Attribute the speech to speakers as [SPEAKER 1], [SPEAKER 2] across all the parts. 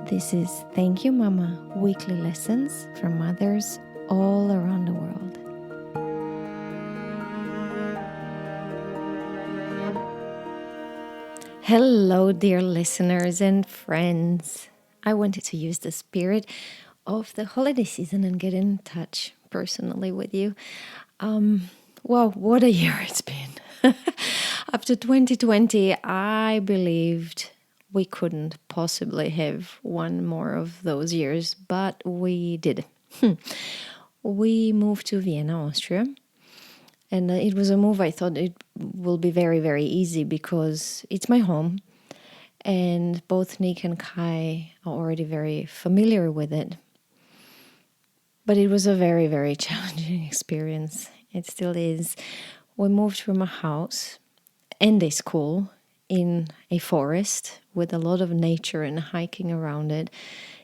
[SPEAKER 1] This is Thank You Mama weekly lessons from mothers all around the world. Hello, dear listeners and friends. I wanted to use the spirit of the holiday season and get in touch personally with you. Wow, what a year it's been. After 2020, I believed we couldn't possibly have one more of those years, but we did. We moved to Vienna, Austria. And it was a move I thought it will be very, very easy because it's my home. And both Nick and Kai are already very familiar with it. But it was a very, very challenging experience. It still is. We moved from a house and a school in a forest with a lot of nature and hiking around it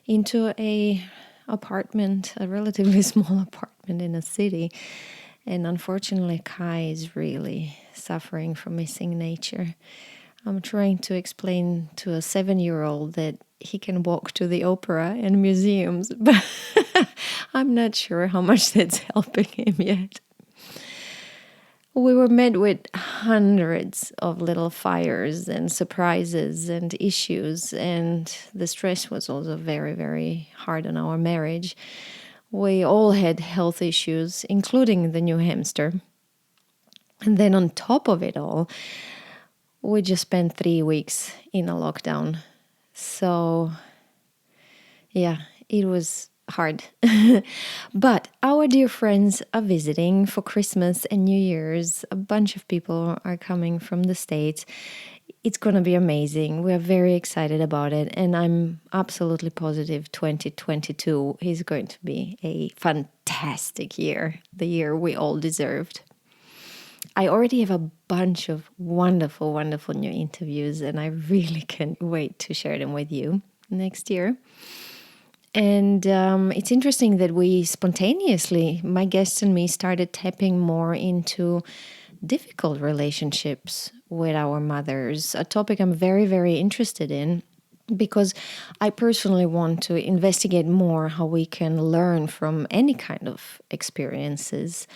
[SPEAKER 1] into a apartment, a relatively small apartment in a city. And unfortunately, Kai is really suffering from missing nature. I'm trying to explain to a 7-year-old that he can walk to the opera and museums, but I'm not sure how much that's helping him yet. We were met with hundreds of little fires and surprises and issues, and the stress was also very, very hard on our marriage. We all had health issues, including the new hamster. And then on top of it all, we just spent 3 weeks in a lockdown. So, yeah, it was hard. But our dear friends are visiting for Christmas and New Year's. A bunch of people are coming from the States. It's going to be amazing. We are very excited about it. And I'm absolutely positive 2022 is going to be a fantastic year, the year we all deserved. I already have a bunch of wonderful, wonderful new interviews, and I really can't wait to share them with you next year. And it's interesting that we spontaneously, my guests and me, started tapping more into difficult relationships with our mothers, a topic I'm very, very interested in because I personally want to investigate more how we can learn from any kind of experiences.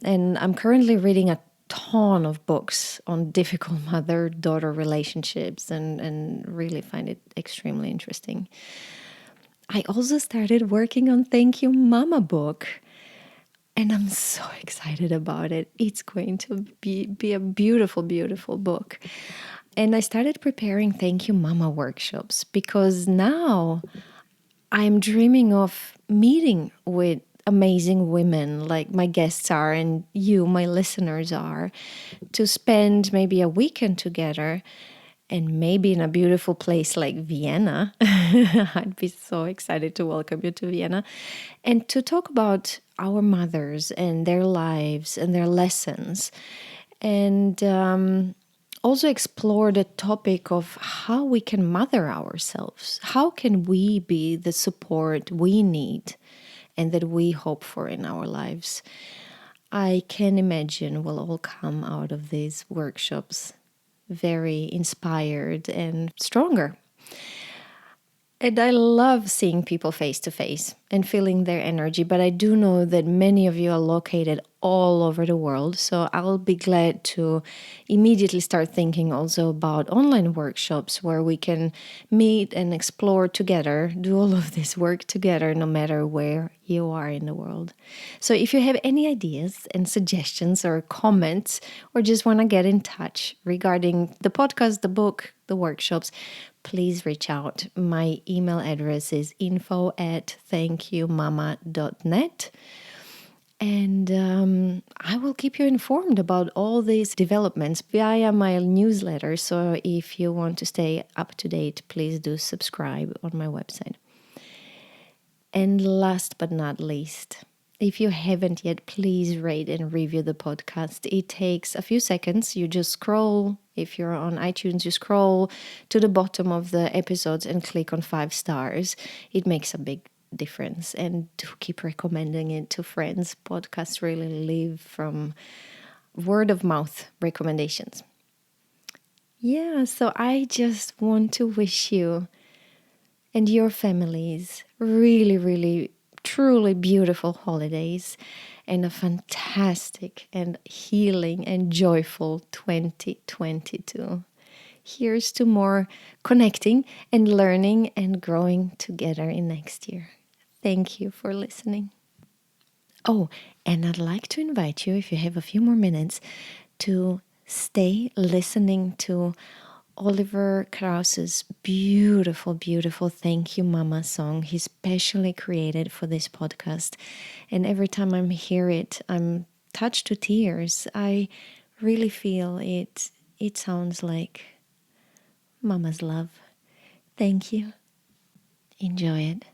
[SPEAKER 1] And I'm currently reading a ton of books on difficult mother-daughter relationships and really find it extremely interesting. I also started working on Thank You Mama book. And I'm so excited about it. It's going to be a beautiful, beautiful book. And I started preparing Thank You Mama workshops because now I'm dreaming of meeting with amazing women like my guests are and you, my listeners are, to spend maybe a weekend together and maybe in a beautiful place like Vienna. I'd be so excited to welcome you to Vienna and to talk about our mothers and their lives and their lessons, and also explore the topic of how we can mother ourselves. How can we be the support we need and that we hope for in our lives? I can imagine we'll all come out of these workshops very inspired and stronger. And I love seeing people face to face and feeling their energy, but I do know that many of you are located all over the world, so I'll be glad to immediately start thinking also about online workshops where we can meet and explore together, do all of this work together, no matter where you are in the world. So if you have any ideas and suggestions or comments, or just want to get in touch regarding the podcast, the book, the workshops, please reach out. My email address is info@thankyumama.net. And I will keep you informed about all these developments via my newsletter. So if you want to stay up to date, please do subscribe on my website. And last but not least, if you haven't yet, please rate and review the podcast. It takes a few seconds. You just scroll. If you're on iTunes, you scroll to the bottom of the episodes and click on 5 stars. It makes a big difference, and do keep recommending it to friends. Podcasts really live from word of mouth recommendations. Yeah, so I just want to wish you and your families really, really, truly beautiful holidays and a fantastic and healing and joyful 2022. Here's to more connecting and learning and growing together in next year. Thank you for listening. Oh, and I'd like to invite you, if you have a few more minutes, to stay listening to Oliver Kraus's beautiful, beautiful Thank You Mama song. He specially created for this podcast. And every time I hear it, I'm touched to tears. I really feel it sounds like Mama's love. Thank you. Enjoy it.